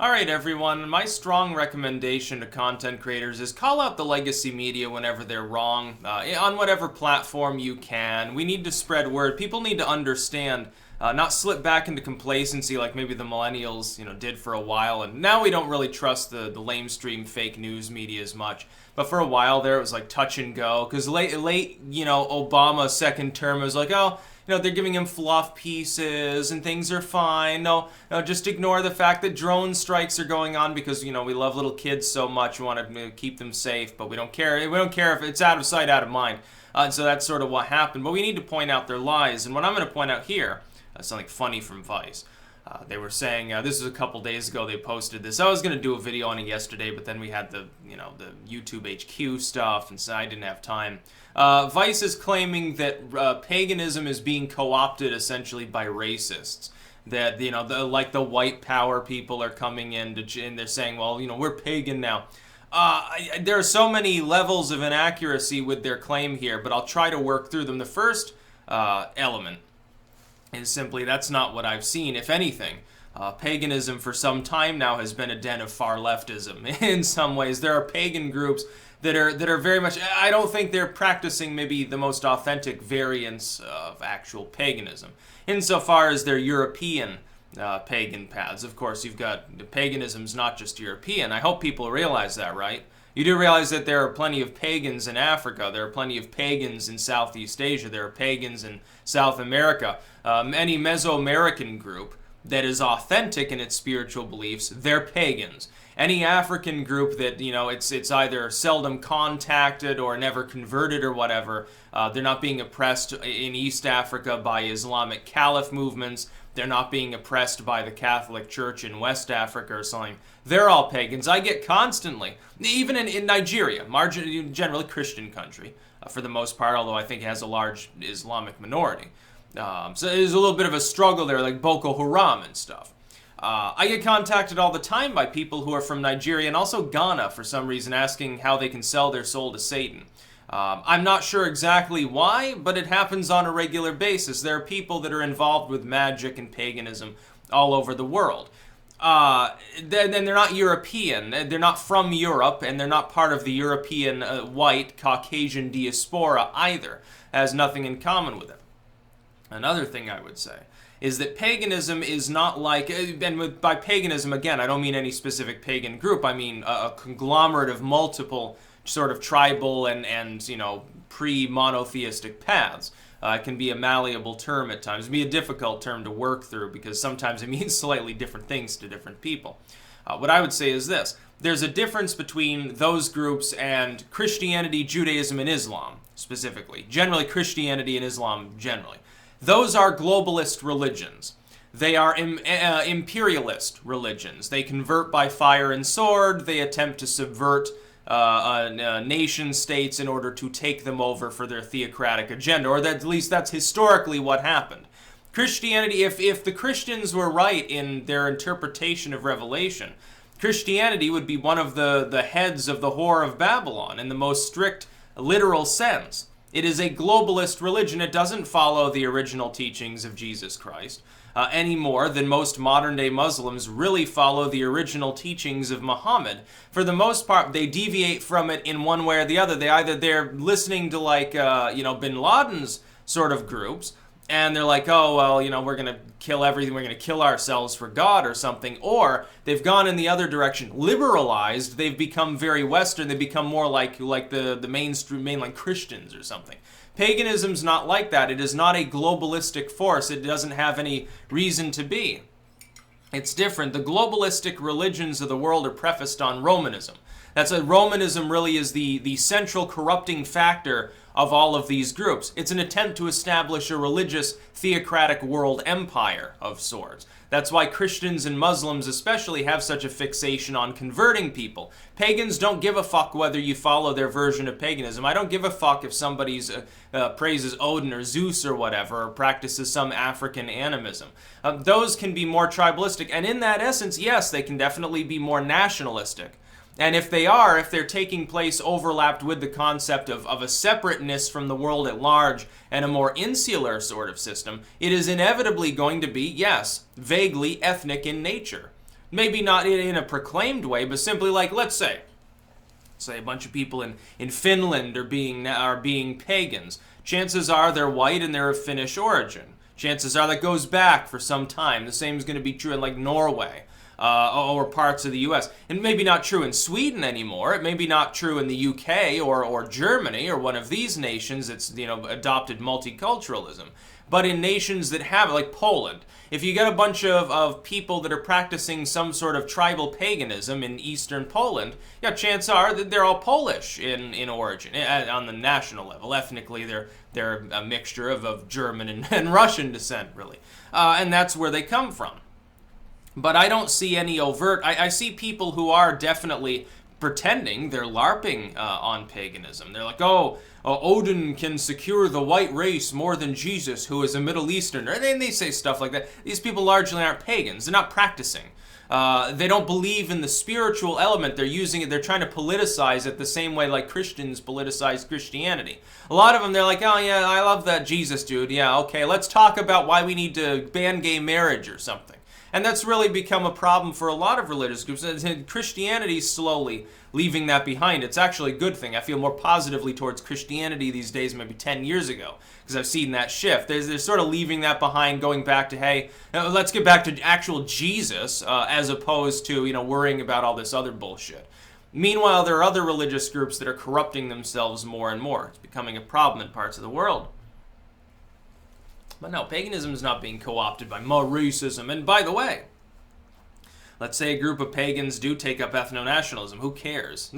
Alright everyone, my strong recommendation to content creators is call out the legacy media whenever they're wrong, on whatever platform you can. We need to spread word. People need to understand, not slip back into complacency like maybe the millennials, did for a while, and now we don't really trust the lamestream fake news media as much. But for a while there, it was like touch and go, because late, Obama's second term was like, oh, they're giving him fluff pieces and things are fine. No, just ignore the fact that drone strikes are going on because, we love little kids so much. We want to keep them safe, but we don't care. We don't care if it's out of sight, out of mind. And so that's sort of what happened. But we need to point out their lies. And what I'm going to point out here, something funny from Vice. They were saying, this was a couple days ago, they posted this. I was going to do a video on it yesterday, but then we had the YouTube HQ stuff, and so I didn't have time. Vice is claiming that paganism is being co-opted essentially by racists. That, like the white power people are coming in, and they're saying, well, we're pagan now. There are so many levels of inaccuracy with their claim here, but I'll try to work through them. The first element is simply that's not what I've seen. If anything, paganism for some time now has been a den of far leftism. In some ways, there are pagan groups that are very much, I don't think they're practicing maybe the most authentic variants of actual paganism. Insofar as they're European pagan paths. Of course, you've got, paganism's not just European. I hope people realize that, right? You do realize that there are plenty of pagans in Africa, there are plenty of pagans in Southeast Asia, there are pagans in South America. Any Mesoamerican group that is authentic in its spiritual beliefs, they're pagans. Any African group that, it's either seldom contacted or never converted or whatever, they're not being oppressed in East Africa by Islamic Caliph movements, they're not being oppressed by the Catholic Church in West Africa or something. They're all pagans. I get constantly, even in Nigeria, generally Christian country, for the most part, although I think it has a large Islamic minority. So there's a little bit of a struggle there, like Boko Haram and stuff. I get contacted all the time by people who are from Nigeria and also Ghana for some reason, asking how they can sell their soul to Satan. I'm not sure exactly why, but it happens on a regular basis. There are people that are involved with magic and paganism all over the world. Then they're not European, they're not from Europe, and they're not part of the European white Caucasian diaspora either. It has nothing in common with it. Another thing I would say is that paganism is not like, and by paganism, again, I don't mean any specific pagan group, I mean a conglomerate of multiple sort of tribal and pre-monotheistic paths. It can be a malleable term at times. It can be a difficult term to work through because sometimes it means slightly different things to different people. What I would say is this. There's a difference between those groups and Christianity, Judaism, and Islam, specifically. Generally, Christianity and Islam, generally. Those are globalist religions. They are imperialist religions. They convert by fire and sword. They attempt to subvert nation states in order to take them over for their theocratic agenda, or that, at least that's historically what happened. Christianity, if the Christians were right in their interpretation of Revelation, Christianity would be one of the heads of the Whore of Babylon in the most strict literal sense. It is a globalist religion. It doesn't follow the original teachings of Jesus Christ any more than most modern-day Muslims really follow the original teachings of Muhammad. For the most part, they deviate from it in one way or the other. They're listening to like Bin Laden's sort of groups, and they're like, oh, well, we're going to kill everything, we're going to kill ourselves for God or something, or they've gone in the other direction, liberalized, they've become very Western, they become more like the mainline Christians or something. Paganism's not like that. It is not a globalistic force. It doesn't have any reason to be. It's different. The globalistic religions of the world are prefaced on Romanism. Romanism really is the central corrupting factor of all of these groups. It's an attempt to establish a religious theocratic world empire of sorts. That's why Christians and Muslims especially have such a fixation on converting people. Pagans don't give a fuck whether you follow their version of paganism. I don't give a fuck if somebody praises Odin or Zeus or whatever, or practices some African animism. Those can be more tribalistic, and in that essence, yes, they can definitely be more nationalistic. And if they're taking place overlapped with the concept of a separateness from the world at large and a more insular sort of system, it is inevitably going to be, yes, vaguely ethnic in nature. Maybe not in a proclaimed way, but simply like, let's say a bunch of people in Finland are being pagans. Chances are they're white and they're of Finnish origin. Chances are that goes back for some time. The same is going to be true in like Norway. Or parts of the U.S. And maybe not true in Sweden anymore. It may be not true in the U.K. or Germany or one of these nations that's, you know, adopted multiculturalism. But in nations that have it, like Poland, if you get a bunch of people that are practicing some sort of tribal paganism in eastern Poland, yeah, chances are that they're all Polish in origin, on the national level. Ethnically, they're a mixture of German and Russian descent, really. And that's where they come from. But I don't see any overt... I see people who are definitely pretending they're LARPing on paganism. They're like, Odin can secure the white race more than Jesus, who is a Middle Easterner. And they say stuff like that. These people largely aren't pagans. They're not practicing. They don't believe in the spiritual element. They're using it. They're trying to politicize it the same way like Christians politicize Christianity. A lot of them, they're like, oh yeah, I love that Jesus dude. Yeah, okay, let's talk about why we need to ban gay marriage or something. And that's really become a problem for a lot of religious groups. And Christianity's slowly leaving that behind. It's actually a good thing. I feel more positively towards Christianity these days, maybe 10 years ago, because I've seen that shift. They're sort of leaving that behind, going back to, hey, let's get back to actual Jesus, as opposed to, you know, worrying about all this other bullshit. Meanwhile, there are other religious groups that are corrupting themselves more and more. It's becoming a problem in parts of the world. But no, paganism is not being co-opted by more racism. And by the way, let's say a group of pagans do take up ethno-nationalism. Who cares?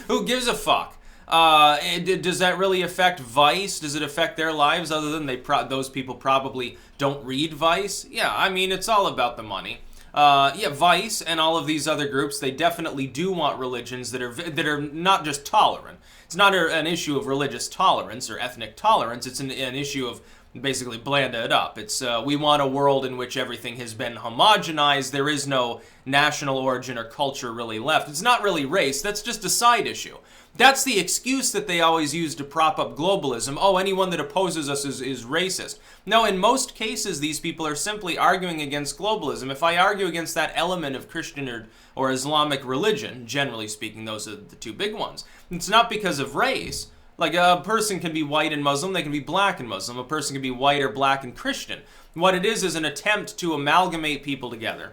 Who gives a fuck? Does that really affect Vice? Does it affect their lives other than those people probably don't read Vice? Yeah, I mean, it's all about the money. Yeah, Vice and all of these other groups, they definitely do want religions that are not just tolerant. It's not an issue of religious tolerance or ethnic tolerance. It's an issue of basically blanda it up. It's we want a world in which everything has been homogenized. There is no national origin or culture really left. It's not really race. That's just a side issue. That's the excuse that they always use to prop up globalism. Oh, anyone that opposes us is racist. No, in most cases, these people are simply arguing against globalism. If I argue against that element of Christian or Islamic religion, generally speaking, those are the two big ones, it's not because of race. Like, a person can be white and Muslim, they can be black and Muslim. A person can be white or black and Christian. What it is an attempt to amalgamate people together,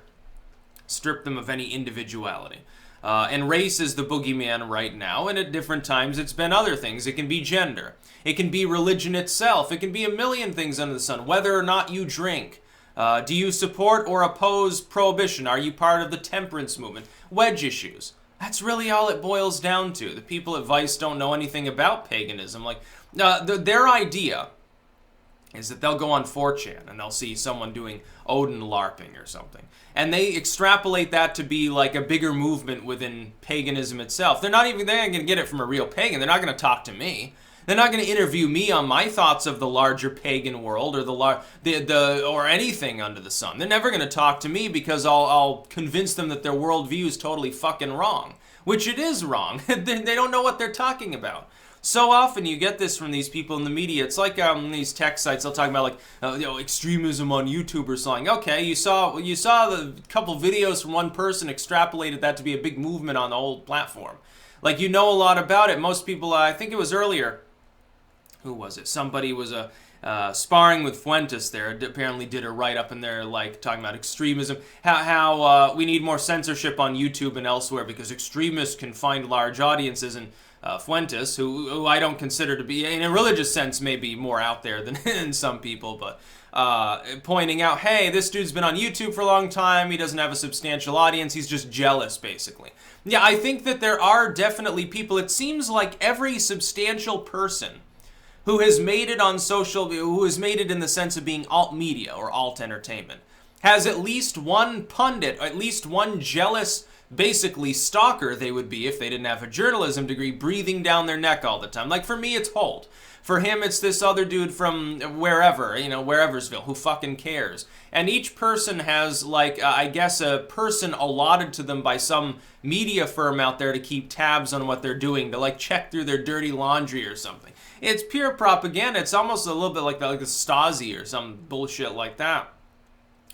strip them of any individuality. And race is the boogeyman right now, and at different times it's been other things. It can be gender. It can be religion itself. It can be a million things under the sun. Whether or not you drink. Do you support or oppose prohibition? Are you part of the temperance movement? Wedge issues. That's really all it boils down to. The people at Vice don't know anything about paganism. Like, their idea is that they'll go on 4chan and they'll see someone doing Odin LARPing or something. And they extrapolate that to be like a bigger movement within paganism itself. They're not going to get it from a real pagan. They're not going to talk to me. They're not going to interview me on my thoughts of the larger pagan world or or anything under the sun. They're never going to talk to me because I'll convince them that their worldview is totally fucking wrong, which it is wrong. They don't know what they're talking about. So often you get this from these people in the media. It's like these tech sites. They'll talk about like extremism on YouTube or something. Okay, you saw the couple videos from one person, extrapolated that to be a big movement on the whole platform. Like, you know a lot about it. Most people, I think it was earlier. Who was it? Somebody was sparring with Fuentes there. Apparently did a write-up in there, like, talking about extremism. How we need more censorship on YouTube and elsewhere because extremists can find large audiences. And Fuentes, who I don't consider to be, in a religious sense, maybe more out there than some people, but pointing out, hey, this dude's been on YouTube for a long time. He doesn't have a substantial audience. He's just jealous, basically. Yeah, I think that there are definitely people. It seems like every substantial person who has made it on who has made it in the sense of being alt media or alt entertainment, has at least one pundit, at least one jealous, basically stalker they would be if they didn't have a journalism degree, breathing down their neck all the time. Like, for me, it's Holt. For him, it's this other dude from wherever, whereversville, who fucking cares. And each person has, like, I guess a person allotted to them by some media firm out there to keep tabs on what they're doing, to, like, check through their dirty laundry or something. It's pure propaganda. It's almost a little bit like the Stasi or some bullshit like that.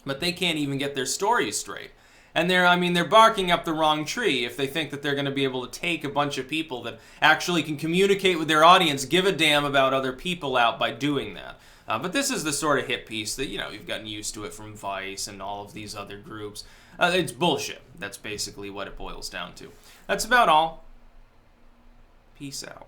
But they can't even get their stories straight. And they're barking up the wrong tree if they think that they're going to be able to take a bunch of people that actually can communicate with their audience, give a damn about other people out by doing that. But this is the sort of hit piece that, you've gotten used to it from Vice and all of these other groups. It's bullshit. That's basically what it boils down to. That's about all. Peace out.